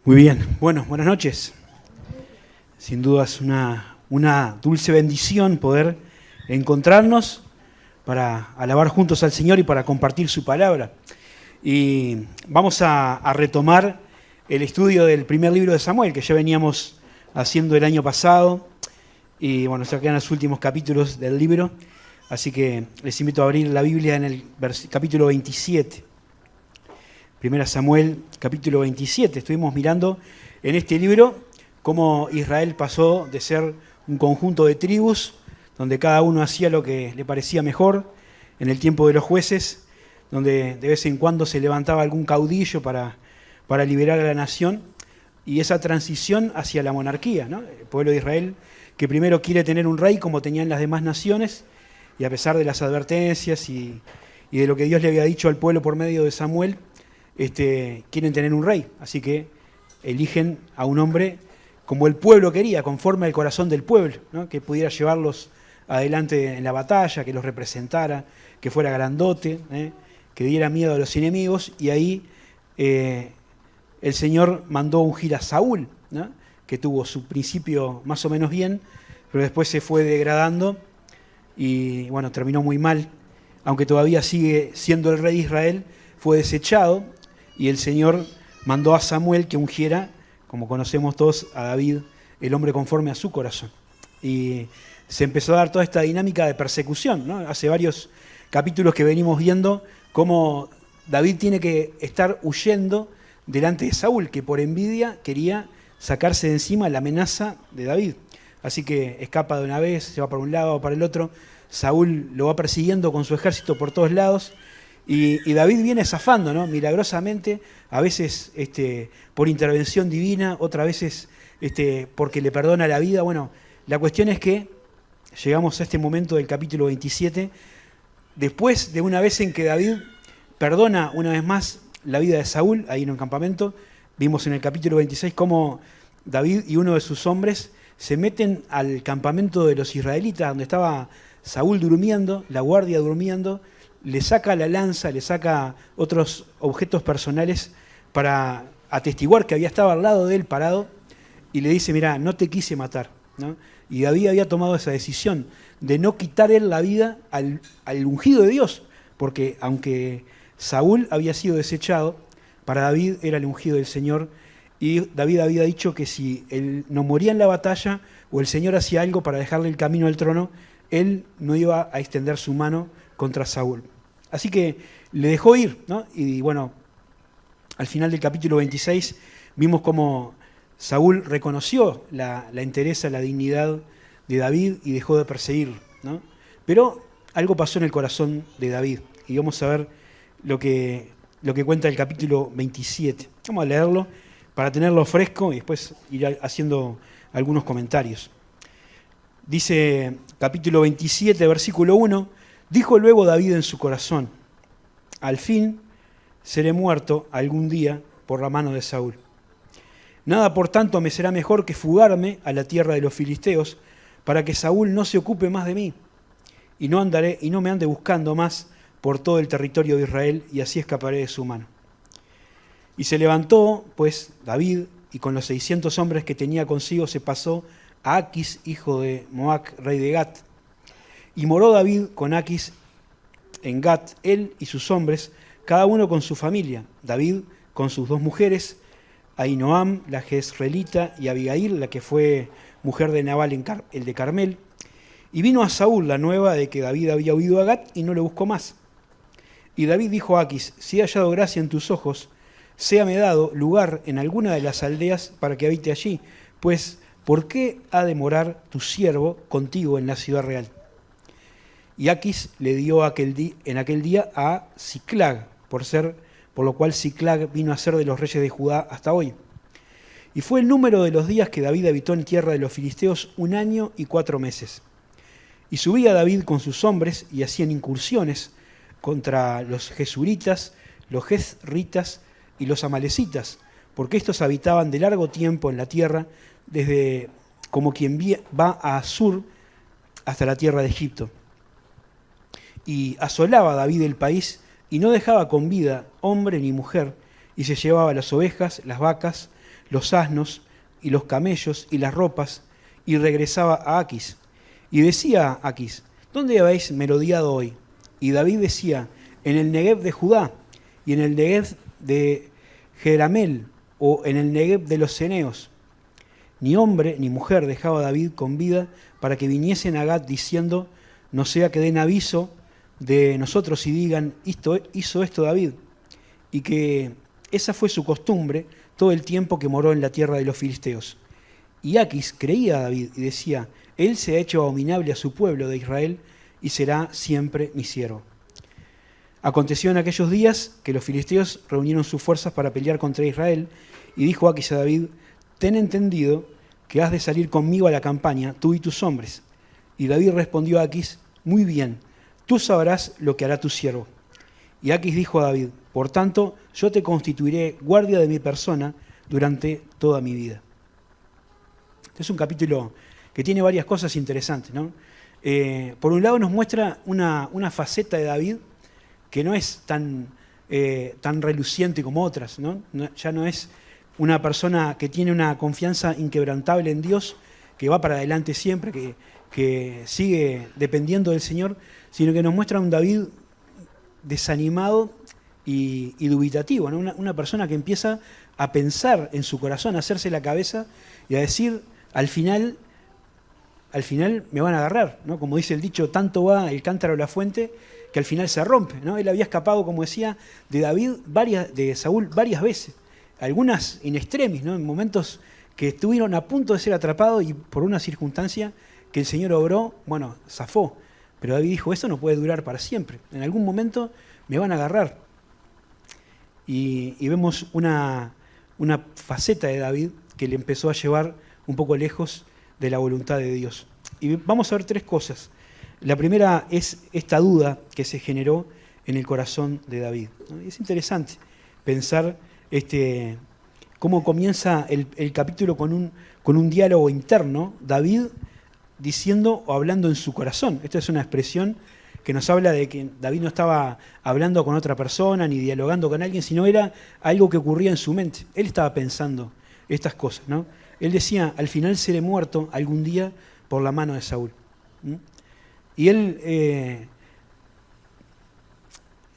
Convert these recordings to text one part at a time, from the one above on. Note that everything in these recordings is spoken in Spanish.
Muy bien, bueno, buenas noches. Sin duda es una dulce bendición poder encontrarnos para alabar juntos al Señor y para compartir su palabra. Y vamos a retomar el estudio del primer libro de Samuel, que ya veníamos haciendo el año pasado. Y bueno, se quedan los últimos capítulos del libro, así que les invito a abrir la Biblia en el capítulo 27. Primera Samuel, capítulo 27. Estuvimos mirando en este libro cómo Israel pasó de ser un conjunto de tribus, donde cada uno hacía lo que le parecía mejor, en el tiempo de los jueces, donde de vez en cuando se levantaba algún caudillo para liberar a la nación, y esa transición hacia la monarquía, ¿no? El pueblo de Israel, que primero quiere tener un rey como tenían las demás naciones, y a pesar de las advertencias y de lo que Dios le había dicho al pueblo por medio de Samuel, quieren tener un rey, así que eligen a un hombre como el pueblo quería, conforme al corazón del pueblo, ¿no? Que pudiera llevarlos adelante en la batalla, que los representara, que fuera grandote, que diera miedo a los enemigos, y ahí el Señor mandó ungir a Saúl, ¿no? Que tuvo su principio más o menos bien, pero después se fue degradando y bueno, terminó muy mal, aunque todavía sigue siendo el rey de Israel, fue desechado. Y el Señor mandó a Samuel que ungiera, como conocemos todos, a David, el hombre conforme a su corazón. Y se empezó a dar toda esta dinámica de persecución, ¿no? Hace varios capítulos que venimos viendo cómo David tiene que estar huyendo delante de Saúl, que por envidia quería sacarse de encima la amenaza de David. Así que escapa de una vez, se va para un lado o para el otro. Saúl lo va persiguiendo con su ejército por todos lados. Y David viene zafando, ¿no? Milagrosamente, a veces por intervención divina, otras veces porque le perdona la vida. Bueno, la cuestión es que llegamos a este momento del capítulo 27, después de una vez en que David perdona una vez más la vida de Saúl, ahí en un campamento. Vimos en el capítulo 26 cómo David y uno de sus hombres se meten al campamento de los israelitas, donde estaba Saúl durmiendo, la guardia durmiendo, le saca la lanza, le saca otros objetos personales para atestiguar que había estado al lado de él parado, y le dice: mirá, no te quise matar, ¿no? Y David había tomado esa decisión de no quitar él la vida al ungido de Dios, porque aunque Saúl había sido desechado, para David era el ungido del Señor, y David había dicho que si él no moría en la batalla o el Señor hacía algo para dejarle el camino al trono, él no iba a extender su mano contra Saúl. Así que le dejó ir, ¿no? Y bueno, al final del capítulo 26 vimos cómo Saúl reconoció la entereza, la dignidad de David y dejó de perseguirlo, ¿no? Pero algo pasó en el corazón de David, y vamos a ver lo que cuenta el capítulo 27. Vamos a leerlo para tenerlo fresco y después ir haciendo algunos comentarios. Dice capítulo 27, versículo 1, dijo luego David en su corazón: al fin seré muerto algún día por la mano de Saúl. Nada por tanto me será mejor que fugarme a la tierra de los filisteos, para que Saúl no se ocupe más de mí, y no me ande buscando más por todo el territorio de Israel, y así escaparé de su mano. Y se levantó, pues, David, y con los 600 hombres que tenía consigo se pasó a Aquis, hijo de Moac, rey de Gat. Y moró David con Aquis en Gat, él y sus hombres, cada uno con su familia. David con sus 2 mujeres, Ahinoam, la jezreelita, y Abigail, la que fue mujer de Nabal, el de Carmel. Y vino a Saúl la nueva de que David había huido a Gat y no le buscó más. Y David dijo a Aquis: si he hallado gracia en tus ojos, séame dado lugar en alguna de las aldeas para que habite allí, pues ¿por qué ha de morar tu siervo contigo en la ciudad real? Y Aquis le dio en aquel día a Siclag, por lo cual Siclag vino a ser de los reyes de Judá hasta hoy. Y fue el número de los días que David habitó en tierra de los filisteos 1 año y 4 meses. Y subía David con sus hombres y hacían incursiones contra los jesuritas, los jezritas y los amalecitas, porque estos habitaban de largo tiempo en la tierra, desde como quien va a Asur hasta la tierra de Egipto. Y asolaba David el país y no dejaba con vida hombre ni mujer, y se llevaba las ovejas, las vacas, los asnos y los camellos y las ropas, y regresaba a Aquis. Y decía a Aquis: ¿dónde habéis merodeado hoy? Y David decía: en el Negev de Judá, y en el Negev de Jeramel, o en el Negev de los ceneos. Ni hombre ni mujer dejaba David con vida para que viniesen a Gat diciendo: no sea que den aviso de nosotros y digan: hizo esto David. Y que esa fue su costumbre todo el tiempo que moró en la tierra de los filisteos. Y Aquis creía a David y decía: él se ha hecho abominable a su pueblo de Israel y será siempre mi siervo. Aconteció en aquellos días que los filisteos reunieron sus fuerzas para pelear contra Israel, y dijo Aquis a David: ten entendido que has de salir conmigo a la campaña, tú y tus hombres. Y David respondió a Aquis: muy bien, tú sabrás lo que hará tu siervo. Y Aquis dijo a David: por tanto, yo te constituiré guardia de mi persona durante toda mi vida. Este es un capítulo que tiene varias cosas interesantes, ¿no? Por un lado nos muestra una faceta de David que no es tan reluciente como otras, ¿no? Ya no es una persona que tiene una confianza inquebrantable en Dios, que va para adelante siempre, que sigue dependiendo del Señor, sino que nos muestra un David desanimado y dubitativo, ¿no? Una persona que empieza a pensar en su corazón, a hacerse la cabeza y a decir: al final me van a agarrar, ¿no? Como dice el dicho: tanto va el cántaro a la fuente que al final se rompe, ¿no? Él había escapado, como decía, de Saúl varias veces, algunas in extremis, ¿no? En momentos que estuvieron a punto de ser atrapados y por una circunstancia que el Señor obró, bueno, zafó. Pero David dijo: esto no puede durar para siempre, en algún momento me van a agarrar. Y vemos una faceta de David que le empezó a llevar un poco lejos de la voluntad de Dios. Y vamos a ver tres cosas. La primera es esta duda que se generó en el corazón de David, ¿no? Y es interesante pensar cómo comienza el capítulo con un diálogo interno, David diciendo o hablando en su corazón. Esta es una expresión que nos habla de que David no estaba hablando con otra persona ni dialogando con alguien, sino era algo que ocurría en su mente. Él estaba pensando estas cosas, ¿no? Él decía: al final seré muerto algún día por la mano de Saúl. Y él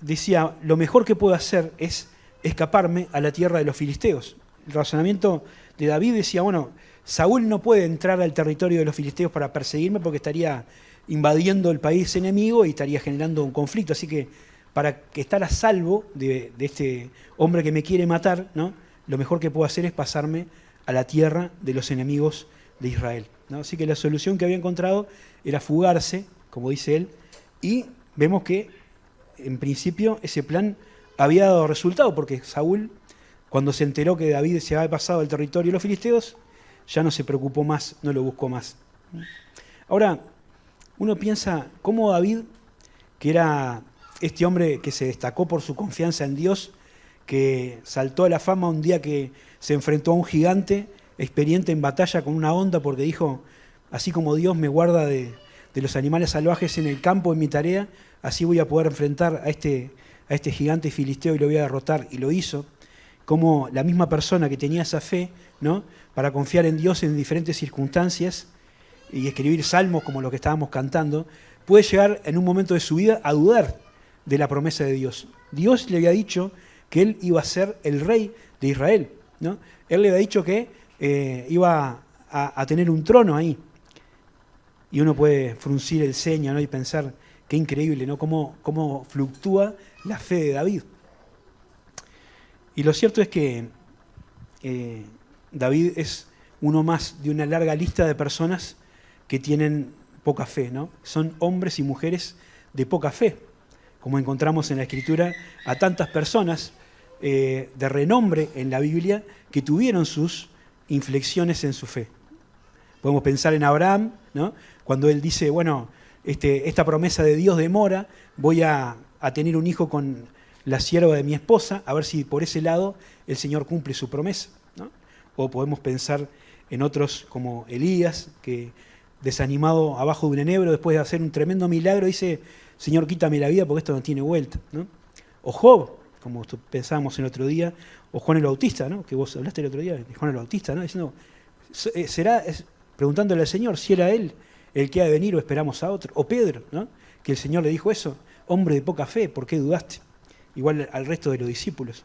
decía: lo mejor que puedo hacer es escaparme a la tierra de los filisteos. El razonamiento de David decía: bueno, Saúl no puede entrar al territorio de los filisteos para perseguirme porque estaría invadiendo el país enemigo y estaría generando un conflicto. Así que para estar a salvo de este hombre que me quiere matar, ¿no?, lo mejor que puedo hacer es pasarme a la tierra de los enemigos de Israel, ¿no? Así que la solución que había encontrado era fugarse, como dice él, y vemos que en principio ese plan había dado resultado, porque Saúl, cuando se enteró que David se había pasado al territorio de los filisteos, ya no se preocupó más, no lo buscó más. Ahora, uno piensa cómo David, que era este hombre que se destacó por su confianza en Dios, que saltó a la fama un día que se enfrentó a un gigante experiente en batalla con una honda, porque dijo: así como Dios me guarda de los animales salvajes en el campo en mi tarea, así voy a poder enfrentar a este gigante filisteo y lo voy a derrotar. Y lo hizo. Como la misma persona que tenía esa fe, ¿no?, para confiar en Dios en diferentes circunstancias y escribir salmos como los que estábamos cantando, puede llegar en un momento de su vida a dudar de la promesa de Dios. Dios le había dicho que él iba a ser el rey de Israel, ¿no? Él le había dicho que iba a tener un trono ahí. Y uno puede fruncir el ceño, ¿no?, y pensar: qué increíble, ¿no?, cómo fluctúa la fe de David. Y lo cierto es que David es uno más de una larga lista de personas que tienen poca fe, ¿no? Son hombres y mujeres de poca fe, como encontramos en la Escritura a tantas personas de renombre en la Biblia que tuvieron sus inflexiones en su fe. Podemos pensar en Abraham, ¿no?, cuando él dice: bueno, esta promesa de Dios demora, voy a tener un hijo con la sierva de mi esposa, a ver si por ese lado el Señor cumple su promesa, ¿no? O podemos pensar en otros como Elías, que desanimado abajo de un enebro, después de hacer un tremendo milagro, dice: Señor, quítame la vida porque esto no tiene vuelta, ¿no? O Job, como pensábamos el otro día, o Juan el Bautista, ¿no? Que vos hablaste el otro día de Juan el Bautista, ¿no? Diciendo, preguntándole al Señor si era él el que ha de venir o esperamos a otro. O Pedro, ¿no? Que el Señor le dijo eso, hombre de poca fe, ¿por qué dudaste? Igual al resto de los discípulos.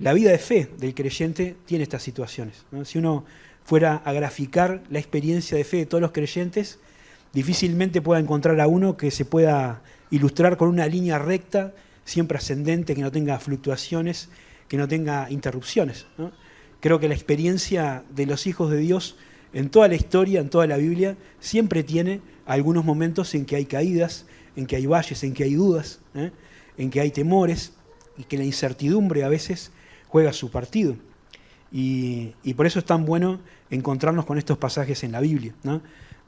La vida de fe del creyente tiene estas situaciones, ¿no? Si uno fuera a graficar la experiencia de fe de todos los creyentes, difícilmente pueda encontrar a uno que se pueda ilustrar con una línea recta, siempre ascendente, que no tenga fluctuaciones, que no tenga interrupciones, ¿no? Creo que la experiencia de los hijos de Dios en toda la historia, en toda la Biblia, siempre tiene algunos momentos en que hay caídas, en que hay valles, en que hay dudas, en que hay temores, y que la incertidumbre a veces juega su partido. Y por eso es tan bueno encontrarnos con estos pasajes en la Biblia, ¿no?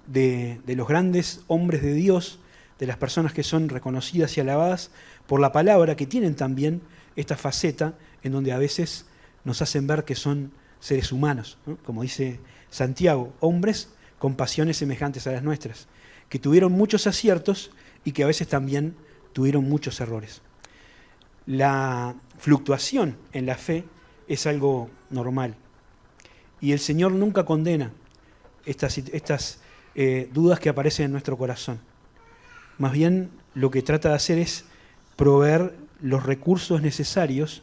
De los grandes hombres de Dios, de las personas que son reconocidas y alabadas por la palabra, que tienen también esta faceta en donde a veces nos hacen ver que son seres humanos, ¿no? Como dice Santiago, hombres con pasiones semejantes a las nuestras, que tuvieron muchos aciertos y que a veces también tuvieron muchos errores. La fluctuación en la fe es algo normal y el Señor nunca condena estas dudas que aparecen en nuestro corazón. Más bien lo que trata de hacer es proveer los recursos necesarios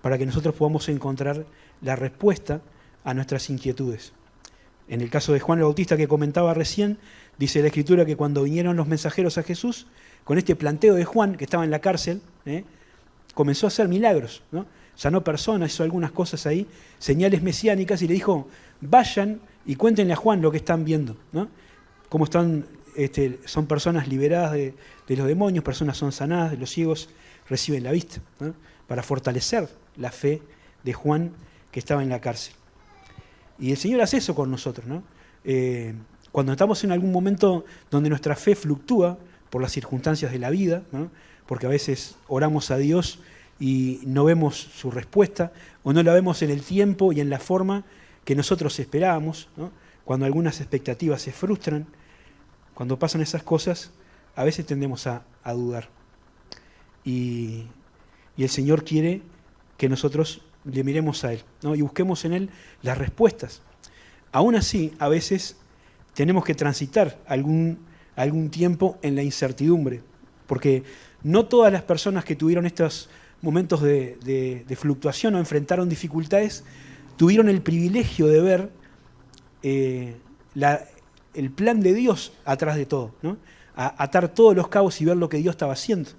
para que nosotros podamos encontrar la respuesta a nuestras inquietudes. En el caso de Juan el Bautista que comentaba recién, dice la Escritura que cuando vinieron los mensajeros a Jesús, con este planteo de Juan, que estaba en la cárcel, comenzó a hacer milagros, ¿no? Sanó personas, hizo algunas cosas ahí, señales mesiánicas, y le dijo, vayan y cuéntenle a Juan lo que están viendo, ¿no? Cómo están, son personas liberadas de los demonios, personas son sanadas, los ciegos reciben la vista, ¿no? Para fortalecer la fe de Juan que estaba en la cárcel. Y el Señor hace eso con nosotros, ¿no? Cuando estamos en algún momento donde nuestra fe fluctúa por las circunstancias de la vida, ¿no? Porque a veces oramos a Dios y no vemos su respuesta, o no la vemos en el tiempo y en la forma que nosotros esperábamos, ¿no? Cuando algunas expectativas se frustran, cuando pasan esas cosas, a veces tendemos a dudar. Y el Señor quiere que nosotros le miremos a Él, ¿no? Y busquemos en Él las respuestas. Aún así, a veces tenemos que transitar algún tiempo en la incertidumbre, porque no todas las personas que tuvieron estos momentos de fluctuación o enfrentaron dificultades tuvieron el privilegio de ver el plan de Dios atrás de todo, ¿no? Atar todos los cabos y ver lo que Dios estaba haciendo.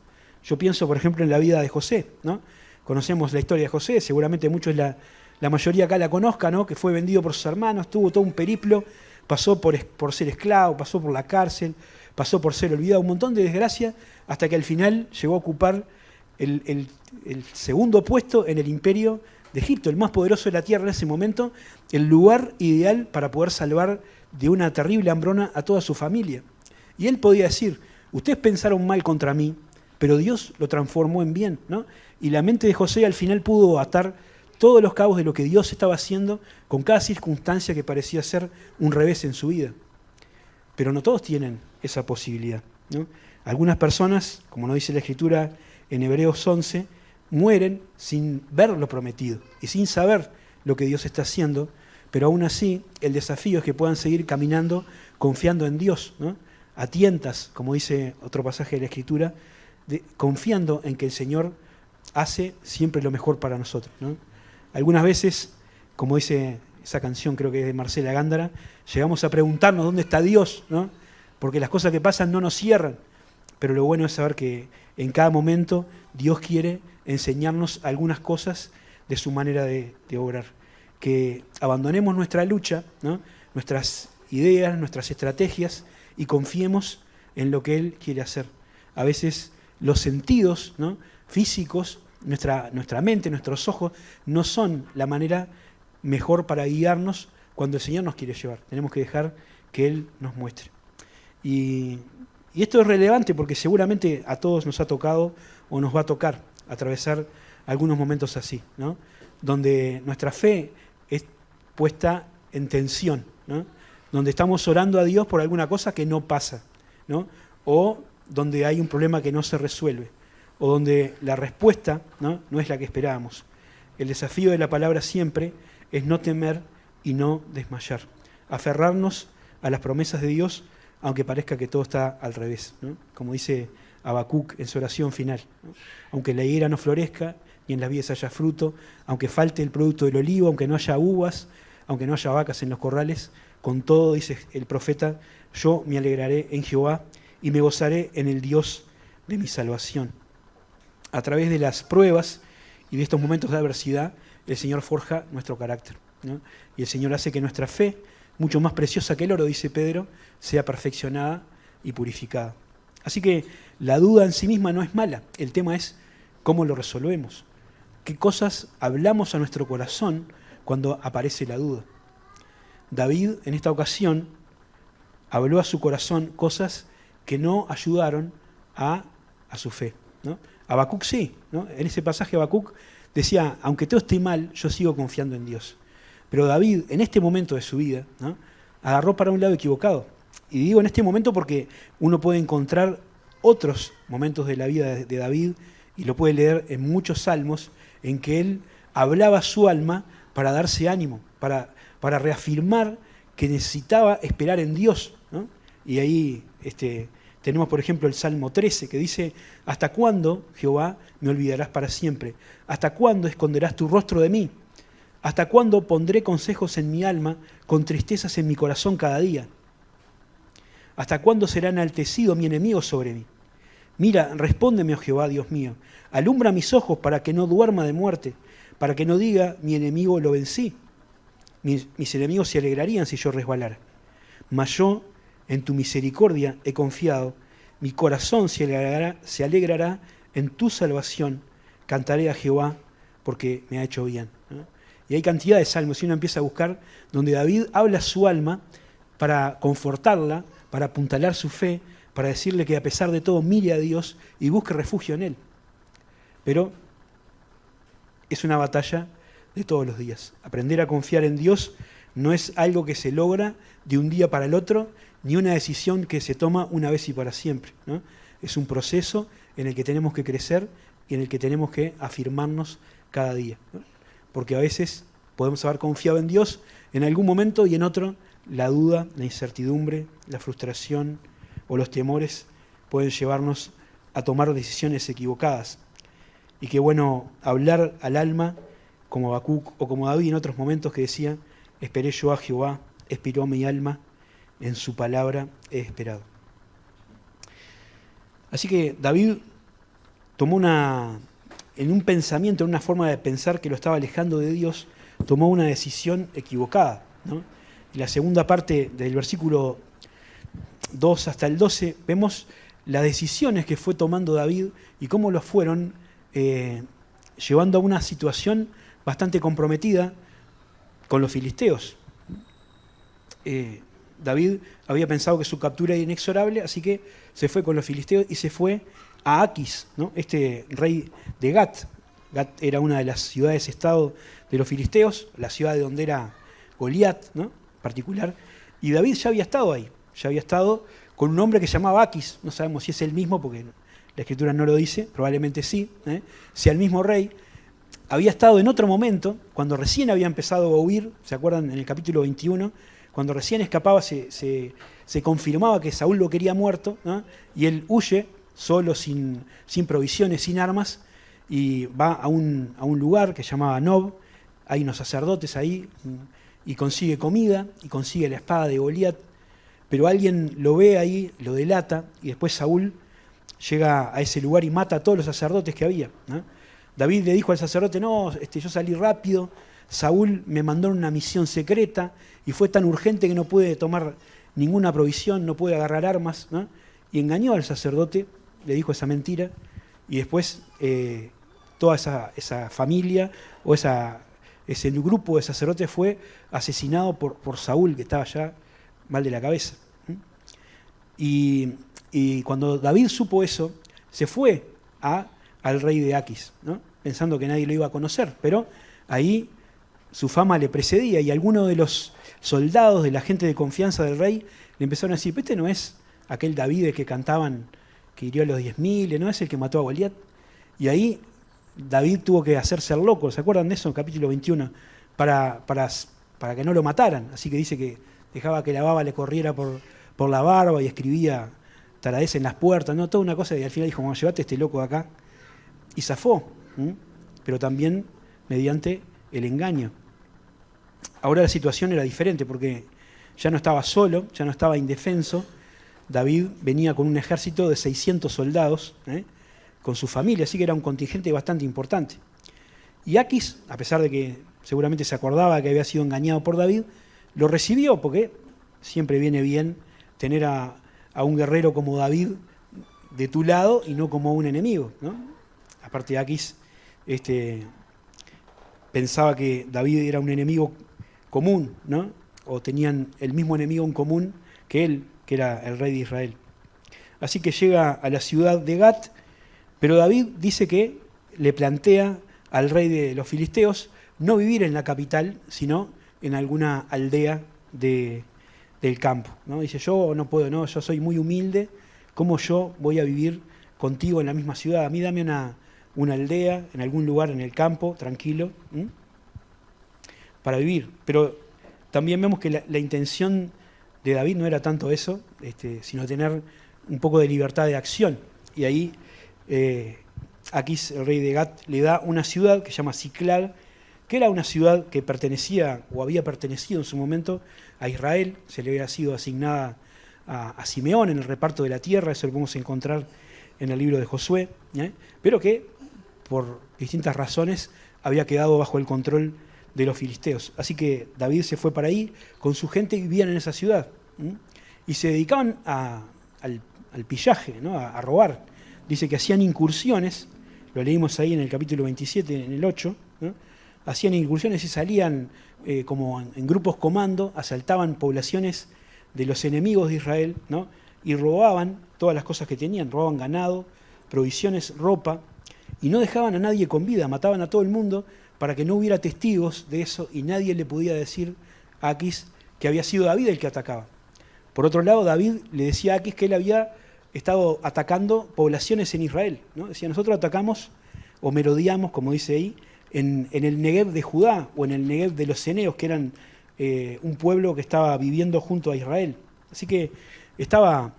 Yo pienso, por ejemplo, en la vida de José, ¿no? Conocemos la historia de José, seguramente muchos, la mayoría acá la conozcan, ¿no? Que fue vendido por sus hermanos, tuvo todo un periplo, pasó por ser esclavo, pasó por la cárcel, pasó por ser olvidado, un montón de desgracia, hasta que al final llegó a ocupar el segundo puesto en el imperio de Egipto, el más poderoso de la tierra en ese momento, el lugar ideal para poder salvar de una terrible hambruna a toda su familia. Y él podía decir, ustedes pensaron mal contra mí, pero Dios lo transformó en bien, ¿no? Y la mente de José al final pudo atar todos los cabos de lo que Dios estaba haciendo con cada circunstancia que parecía ser un revés en su vida. Pero no todos tienen esa posibilidad, ¿no? Algunas personas, como nos dice la Escritura en Hebreos 11, mueren sin ver lo prometido y sin saber lo que Dios está haciendo, pero aún así el desafío es que puedan seguir caminando confiando en Dios, ¿no? A tientas, como dice otro pasaje de la Escritura, confiando en que el Señor hace siempre lo mejor para nosotros, ¿no? Algunas veces, como dice esa canción, creo que es de Marcela Gándara, llegamos a preguntarnos dónde está Dios, ¿no? Porque las cosas que pasan no nos cierran, pero lo bueno es saber que en cada momento Dios quiere enseñarnos algunas cosas de su manera de obrar. Que abandonemos nuestra lucha, ¿no? Nuestras ideas, nuestras estrategias, y confiemos en lo que Él quiere hacer. A veces los sentidos, ¿no? Físicos, nuestra mente, nuestros ojos, no son la manera mejor para guiarnos cuando el Señor nos quiere llevar. Tenemos que dejar que Él nos muestre. Y esto es relevante porque seguramente a todos nos ha tocado o nos va a tocar atravesar algunos momentos así, ¿no? Donde nuestra fe es puesta en tensión, ¿no? Donde estamos orando a Dios por alguna cosa que no pasa, ¿no? O donde hay un problema que no se resuelve, o donde la respuesta no es la que esperábamos. El desafío de la palabra siempre es no temer y no desmayar. Aferrarnos a las promesas de Dios, aunque parezca que todo está al revés, ¿no? Como dice Habacuc en su oración final, ¿no? Aunque la higuera no florezca, ni en las vides haya fruto, aunque falte el producto del olivo, aunque no haya uvas, aunque no haya vacas en los corrales, con todo, dice el profeta, yo me alegraré en Jehová y me gozaré en el Dios de mi salvación. A través de las pruebas y de estos momentos de adversidad, el Señor forja nuestro carácter, ¿no? Y el Señor hace que nuestra fe, mucho más preciosa que el oro, dice Pedro, sea perfeccionada y purificada. Así que la duda en sí misma no es mala, el tema es cómo lo resolvemos. ¿Qué cosas hablamos a nuestro corazón cuando aparece la duda? David, en esta ocasión, habló a su corazón cosas que no ayudaron a su fe, ¿no? Habacuc sí, ¿no? En ese pasaje Habacuc decía, aunque todo esté mal, yo sigo confiando en Dios. Pero David, en este momento de su vida, ¿no?, agarró para un lado equivocado. Y digo en este momento porque uno puede encontrar otros momentos de la vida de David, y lo puede leer en muchos salmos, en que él hablaba a su alma para darse ánimo, para reafirmar que necesitaba esperar en Dios, ¿no? Y ahí tenemos, por ejemplo, el Salmo 13, que dice, ¿hasta cuándo, Jehová, me olvidarás para siempre? ¿Hasta cuándo esconderás tu rostro de mí? ¿Hasta cuándo pondré consejos en mi alma, con tristezas en mi corazón cada día? ¿Hasta cuándo será enaltecido mi enemigo sobre mí? Mira, respóndeme, oh Jehová, Dios mío. Alumbra mis ojos para que no duerma de muerte, para que no diga, mi enemigo lo vencí. Mis enemigos se alegrarían si yo resbalara. Mas yo, en tu misericordia he confiado, mi corazón se alegrará en tu salvación. Cantaré a Jehová porque me ha hecho bien, ¿no? Y hay cantidad de salmos, y uno empieza a buscar, donde David habla a su alma para confortarla, para apuntalar su fe, para decirle que a pesar de todo mire a Dios y busque refugio en Él. Pero es una batalla de todos los días. Aprender a confiar en Dios no es algo que se logra de un día para el otro, ni una decisión que se toma una vez y para siempre, ¿no? Es un proceso en el que tenemos que crecer y en el que tenemos que afirmarnos cada día, ¿no? Porque a veces podemos haber confiado en Dios en algún momento y en otro la duda, la incertidumbre, la frustración o los temores pueden llevarnos a tomar decisiones equivocadas. Y qué bueno hablar al alma como Habacuc o como David en otros momentos que decía, esperé yo a Jehová, expiró mi alma, en su palabra he esperado. Así que David tomó en un pensamiento, en una forma de pensar que lo estaba alejando de Dios, tomó una decisión equivocada, ¿no? En la segunda parte del versículo 2 hasta el 12 vemos las decisiones que fue tomando David y cómo los fueron llevando a una situación bastante comprometida con los filisteos. David había pensado que su captura era inexorable, así que se fue con los filisteos y se fue a Aquis, ¿no?, este rey de Gat. Gat era una de las ciudades-estado de los filisteos, la ciudad de donde era Goliat, ¿no?, particular. Y David ya había estado ahí, ya había estado con un hombre que se llamaba Aquis. No sabemos si es el mismo, porque la Escritura no lo dice, probablemente sí, sea el mismo rey. Había estado en otro momento, cuando recién había empezado a huir, ¿se acuerdan? En el capítulo 21, cuando recién escapaba, se confirmaba que Saúl lo quería muerto, ¿no?, y él huye solo, sin provisiones, sin armas, y va a un lugar que se llamaba Nob. Hay unos sacerdotes ahí, y consigue comida, y consigue la espada de Goliat, pero alguien lo ve ahí, lo delata, y después Saúl llega a ese lugar y mata a todos los sacerdotes que había, ¿no? David le dijo al sacerdote, no, yo salí rápido, Saúl me mandó en una misión secreta, y fue tan urgente que no pude tomar ninguna provisión, no pude agarrar armas, ¿no? Y engañó al sacerdote, le dijo esa mentira, y después toda esa familia o ese grupo de sacerdotes fue asesinado por Saúl, que estaba ya mal de la cabeza. Y cuando David supo eso, se fue al rey de Aquis, ¿no?, pensando que nadie lo iba a conocer, pero ahí su fama le precedía, y algunos de los soldados, de la gente de confianza del rey, le empezaron a decir, este no es aquel David que cantaban, que hirió a los 10.000, ¿no es el que mató a Goliat? Y ahí David tuvo que hacerse el loco, ¿se acuerdan de eso? En capítulo 21, para que no lo mataran. Así que dice que dejaba que la baba le corriera por la barba y escribía taradez en las puertas, ¿no? Toda una cosa, y al final dijo, bueno, llevate este loco de acá. Y zafó, pero también mediante el engaño. Ahora la situación era diferente porque ya no estaba solo, ya no estaba indefenso. David venía con un ejército de 600 soldados, con su familia, así que era un contingente bastante importante. Y Aquis, a pesar de que seguramente se acordaba que había sido engañado por David, lo recibió porque siempre viene bien tener a un guerrero como David de tu lado y no como un enemigo, ¿no? Aparte, Aquis pensaba que David era un enemigo común, ¿no? O tenían el mismo enemigo en común que él, que era el rey de Israel. Así que llega a la ciudad de Gat, pero David dice que le plantea al rey de los filisteos no vivir en la capital, sino en alguna aldea del campo, ¿no? Dice, yo no puedo, no, yo soy muy humilde, ¿cómo yo voy a vivir contigo en la misma ciudad? A mí dame una aldea, en algún lugar en el campo, tranquilo, para vivir. Pero también vemos que la intención de David no era tanto eso, sino tener un poco de libertad de acción. Y ahí Aquis, el rey de Gat, le da una ciudad que se llama Siclag, que era una ciudad que pertenecía o había pertenecido en su momento a Israel, se le había sido asignada a Simeón en el reparto de la tierra, eso lo podemos encontrar en el libro de Josué, pero que por distintas razones había quedado bajo el control de los filisteos. Así que David se fue para ahí, con su gente vivían en esa ciudad, y se dedicaban al pillaje, ¿no? a robar. Dice que hacían incursiones, lo leímos ahí en el capítulo 27, en el 8, ¿no? Hacían incursiones y salían como en grupos comando, asaltaban poblaciones de los enemigos de Israel, ¿no? Y robaban todas las cosas que tenían, robaban ganado, provisiones, ropa, y no dejaban a nadie con vida, mataban a todo el mundo para que no hubiera testigos de eso y nadie le podía decir a Aquis que había sido David el que atacaba. Por otro lado, David le decía a Aquis que él había estado atacando poblaciones en Israel, ¿no? Decía, nosotros atacamos o merodeamos, como dice ahí, en el Negev de Judá o en el Negev de los Ceneos, que eran un pueblo que estaba viviendo junto a Israel. Así que estaba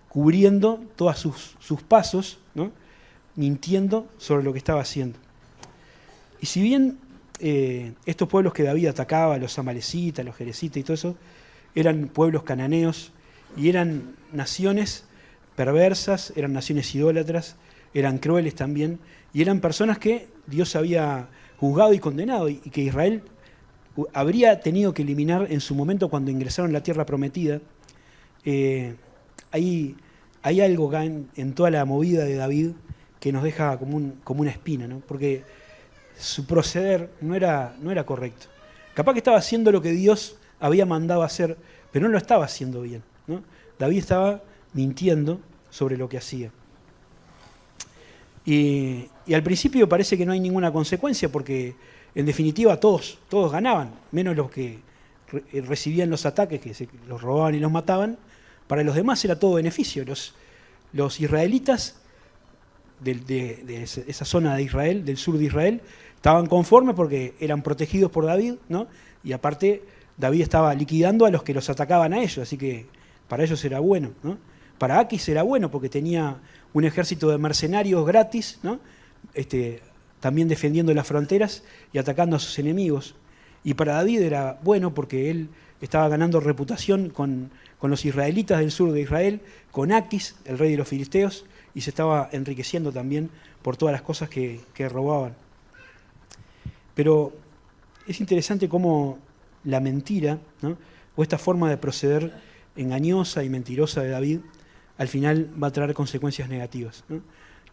cubriendo todos sus pasos, ¿no? Mintiendo sobre lo que estaba haciendo. Y si bien estos pueblos que David atacaba, los amalecitas, los jerecitas y todo eso, eran pueblos cananeos y eran naciones perversas, eran naciones idólatras, eran crueles también, y eran personas que Dios había juzgado y condenado, y que Israel habría tenido que eliminar en su momento cuando ingresaron a la tierra prometida. Hay algo acá en toda la movida de David que nos deja como una espina, ¿no? Porque su proceder no era correcto. Capaz que estaba haciendo lo que Dios había mandado hacer, pero no lo estaba haciendo bien, ¿no? David estaba mintiendo sobre lo que hacía. Y al principio parece que no hay ninguna consecuencia, porque en definitiva todos ganaban, menos los que recibían los ataques, que los robaban y los mataban. Para los demás era todo beneficio. Los israelitas de esa zona de Israel, del sur de Israel, estaban conformes porque eran protegidos por David, ¿no? Y aparte David estaba liquidando a los que los atacaban a ellos, así que para ellos era bueno, ¿no? Para Aquis era bueno porque tenía un ejército de mercenarios gratis, ¿no? También defendiendo las fronteras y atacando a sus enemigos. Y para David era bueno porque él estaba ganando reputación con los israelitas del sur de Israel, con Aquis, el rey de los filisteos, y se estaba enriqueciendo también por todas las cosas que robaban. Pero es interesante cómo la mentira, ¿no? O esta forma de proceder engañosa y mentirosa de David, al final va a traer consecuencias negativas, ¿no?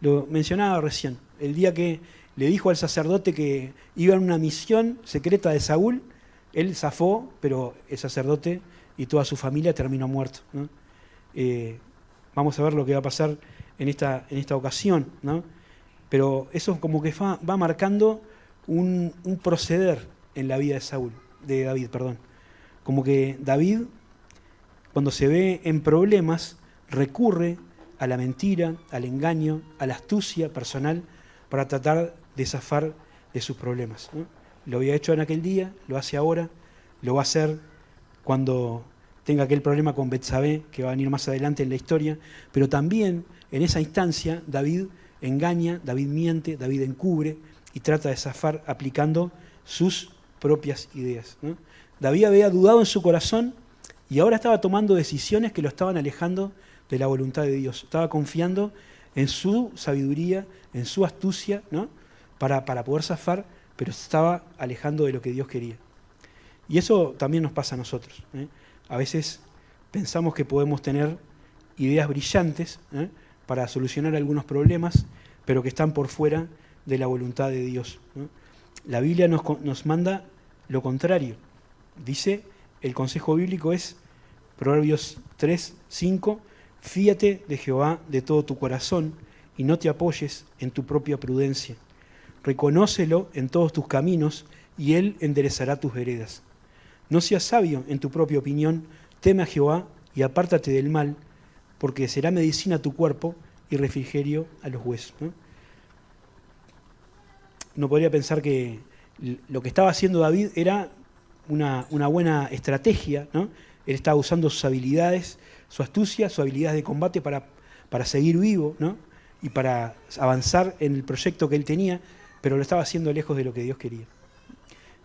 Lo mencionaba recién, el día que le dijo al sacerdote que iba en una misión secreta de Saúl, él zafó, pero el sacerdote y toda su familia terminó muerto, ¿no? Vamos a ver lo que va a pasar en esta ocasión, ¿no? Pero eso como que va marcando un proceder en la vida de David. Como que David, cuando se ve en problemas, recurre a la mentira, al engaño, a la astucia personal para tratar de zafar de sus problemas, ¿no? Lo había hecho en aquel día, lo hace ahora, lo va a hacer cuando tenga aquel problema con Betsabé, que va a venir más adelante en la historia, pero también en esa instancia David engaña, David miente, David encubre y trata de zafar aplicando sus propias ideas, ¿no? David había dudado en su corazón y ahora estaba tomando decisiones que lo estaban alejando de la voluntad de Dios. Estaba confiando en su sabiduría, en su astucia, ¿no? para poder zafar, pero se estaba alejando de lo que Dios quería. Y eso también nos pasa a nosotros, ¿eh? A veces pensamos que podemos tener ideas brillantes, ¿eh? para solucionar algunos problemas, pero que están por fuera de la voluntad de Dios, ¿no? La Biblia nos manda lo contrario. Dice, el consejo bíblico es, Proverbios 3, 5, fíate de Jehová de todo tu corazón y no te apoyes en tu propia prudencia. Reconócelo en todos tus caminos y Él enderezará tus veredas. No seas sabio en tu propia opinión, teme a Jehová y apártate del mal, porque será medicina a tu cuerpo y refrigerio a los huesos, ¿no? Uno podría pensar que lo que estaba haciendo David era una buena estrategia, ¿no? Él estaba usando sus habilidades, su astucia, sus habilidades de combate para seguir vivo, ¿no? Y para avanzar en el proyecto que él tenía, pero lo estaba haciendo lejos de lo que Dios quería.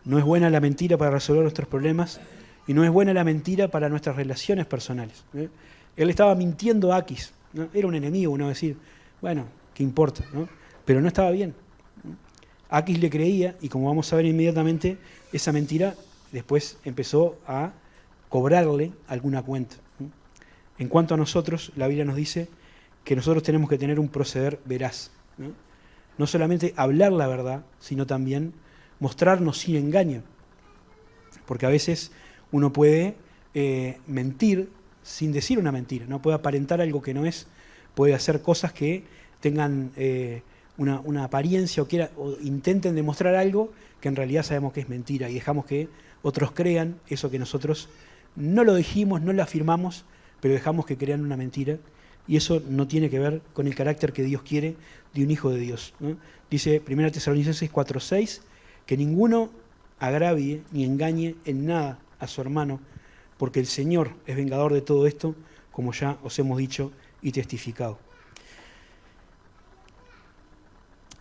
No es buena la mentira para resolver nuestros problemas y no es buena la mentira para nuestras relaciones personales, ¿eh? Él estaba mintiendo a Aquis, ¿no? Era un enemigo, uno va a decir, bueno, ¿qué importa?, ¿no? Pero no estaba bien. Aquis le creía y como vamos a ver inmediatamente, esa mentira después empezó a cobrarle alguna cuenta. En cuanto a nosotros, la Biblia nos dice que nosotros tenemos que tener un proceder veraz, ¿no? No solamente hablar la verdad, sino también mostrarnos sin engaño. Porque a veces uno puede mentir sin decir una mentira, no puede aparentar algo que no es, puede hacer cosas que tengan una apariencia o intenten demostrar algo que en realidad sabemos que es mentira y dejamos que otros crean eso que nosotros no lo dijimos, no lo afirmamos, pero dejamos que crean una mentira y eso no tiene que ver con el carácter que Dios quiere de un hijo de Dios, ¿no? Dice 1 Tesalonicenses 4:6 que ninguno agravie ni engañe en nada a su hermano, porque el Señor es vengador de todo esto, como ya os hemos dicho y testificado.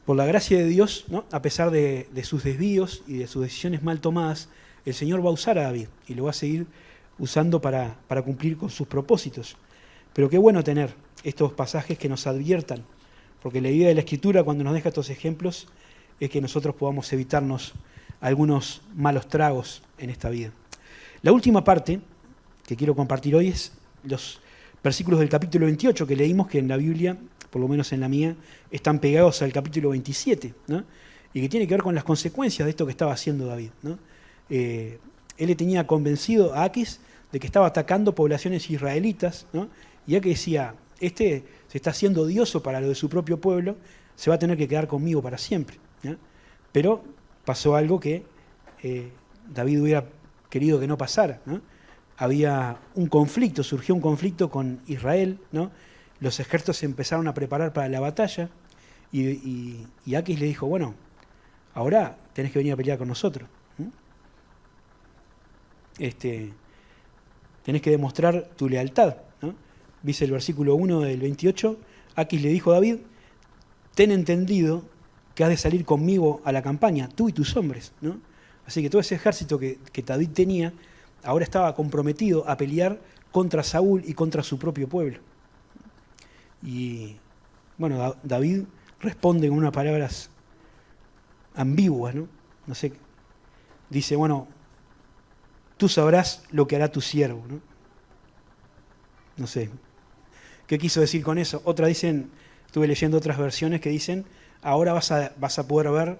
Por la gracia de Dios, ¿no? A pesar de sus desvíos y de sus decisiones mal tomadas, el Señor va a usar a David y lo va a seguir usando para cumplir con sus propósitos. Pero qué bueno tener estos pasajes que nos adviertan, porque la idea de la Escritura cuando nos deja estos ejemplos es que nosotros podamos evitarnos algunos malos tragos en esta vida. La última parte que quiero compartir hoy es los versículos del capítulo 28 que leímos, que en la Biblia, por lo menos en la mía, están pegados al capítulo 27, ¿no? Y que tiene que ver con las consecuencias de esto que estaba haciendo David, ¿no? Él le tenía convencido a Aquis de que estaba atacando poblaciones israelitas, ¿no? Y Aquis decía, este se está haciendo odioso para lo de su propio pueblo, se va a tener que quedar conmigo para siempre, ¿no? Pero pasó algo que David hubiera querido que no pasara, ¿no? Había un conflicto, surgió un conflicto con Israel, ¿no? Los ejércitos se empezaron a preparar para la batalla y Aquis le dijo, bueno, ahora tenés que venir a pelear con nosotros, ¿no? Tenés que demostrar tu lealtad, ¿no? Dice el versículo 1 del 28, Aquis le dijo a David, ten entendido que has de salir conmigo a la campaña, tú y tus hombres, ¿no? Así que todo ese ejército que David tenía, ahora estaba comprometido a pelear contra Saúl y contra su propio pueblo. Y bueno, David responde con unas palabras ambiguas, ¿no? No sé, dice, bueno, tú sabrás lo que hará tu siervo, ¿no? No sé, ¿qué quiso decir con eso? Otras dicen, estuve leyendo otras versiones que dicen, ahora vas a poder ver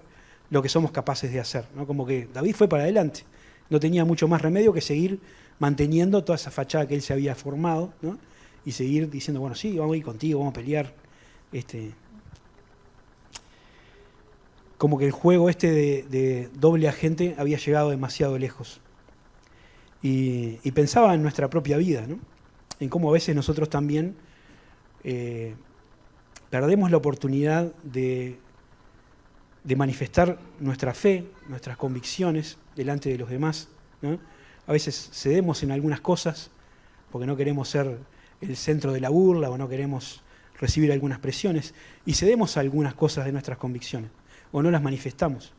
lo que somos capaces de hacer, ¿no? Como que David fue para adelante, no tenía mucho más remedio que seguir manteniendo toda esa fachada que él se había formado, ¿no? Y seguir diciendo, bueno, sí, vamos a ir contigo, vamos a pelear. Como que el juego de doble agente había llegado demasiado lejos. Y pensaba en nuestra propia vida, ¿no? En cómo a veces nosotros también perdemos la oportunidad de manifestar nuestra fe, nuestras convicciones delante de los demás, ¿no? A veces cedemos en algunas cosas porque no queremos ser el centro de la burla o no queremos recibir algunas presiones y cedemos a algunas cosas de nuestras convicciones o no las manifestamos.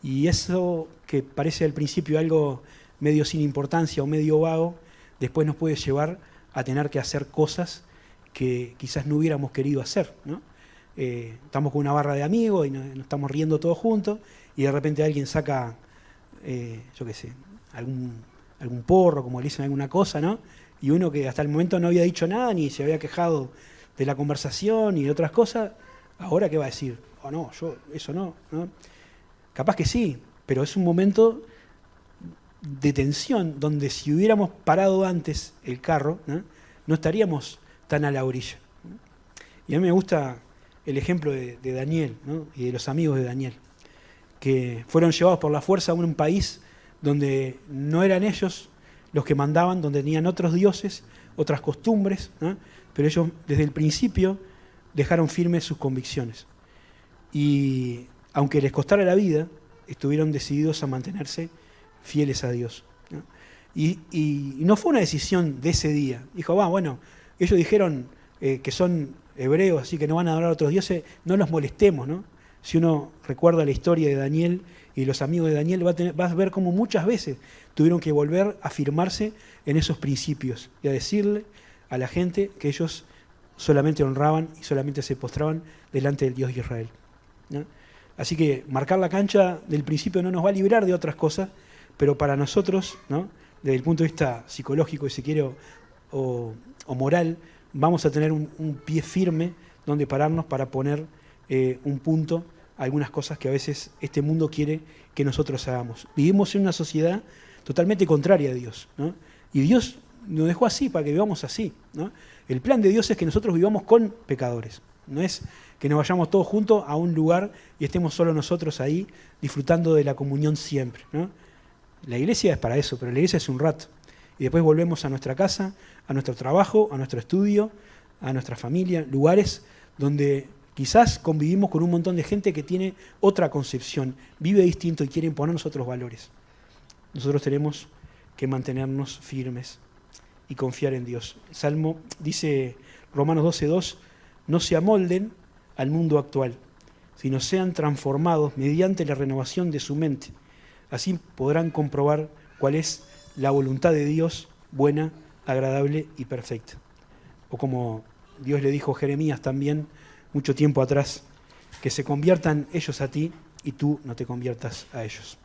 Y eso que parece al principio algo medio sin importancia o medio vago, después nos puede llevar a tener que hacer cosas que quizás no hubiéramos querido hacer, ¿no? Estamos con una barra de amigos y nos estamos riendo todos juntos y de repente alguien saca, yo qué sé, algún porro, como le dicen, alguna cosa, ¿no? Y uno que hasta el momento no había dicho nada ni se había quejado de la conversación y de otras cosas, ¿ahora qué va a decir? Oh, no, yo eso no, ¿no? Capaz que sí, pero es un momento de tensión donde si hubiéramos parado antes el carro, no estaríamos tan a la orilla. Y a mí me gusta el ejemplo de Daniel, ¿no? Y de los amigos de Daniel, que fueron llevados por la fuerza a un país donde no eran ellos los que mandaban, donde tenían otros dioses, otras costumbres, ¿no? Pero ellos desde el principio dejaron firmes sus convicciones. Y aunque les costara la vida, estuvieron decididos a mantenerse fieles a Dios, ¿no? Y no fue una decisión de ese día. Dijo, bueno, ellos dijeron que son hebreos, así que no van a adorar a otros dioses, no los molestemos, ¿no? Si uno recuerda la historia de Daniel y los amigos de Daniel, va a ver cómo muchas veces tuvieron que volver a firmarse en esos principios y a decirle a la gente que ellos solamente honraban y solamente se postraban delante del Dios de Israel, ¿no? Así que marcar la cancha del principio no nos va a librar de otras cosas, pero para nosotros, ¿no? Desde el punto de vista psicológico, si quiere, o moral, vamos a tener un pie firme donde pararnos para poner un punto a algunas cosas que a veces este mundo quiere que nosotros hagamos. Vivimos en una sociedad totalmente contraria a Dios, ¿no? Y Dios nos dejó así para que vivamos así, ¿no? El plan de Dios es que nosotros vivamos con pecadores. No es que nos vayamos todos juntos a un lugar y estemos solo nosotros ahí disfrutando de la comunión siempre, ¿no? La iglesia es para eso, pero la iglesia es un rato. Y después volvemos a nuestra casa, a nuestro trabajo, a nuestro estudio, a nuestra familia, lugares donde quizás convivimos con un montón de gente que tiene otra concepción, vive distinto y quiere imponernos otros valores. Nosotros tenemos que mantenernos firmes y confiar en Dios. El Salmo dice, Romanos 12:2, no se amolden al mundo actual, sino sean transformados mediante la renovación de su mente. Así podrán comprobar cuál es la voluntad de Dios, buena, agradable y perfecta. O como Dios le dijo a Jeremías también, mucho tiempo atrás, que se conviertan ellos a ti y tú no te conviertas a ellos.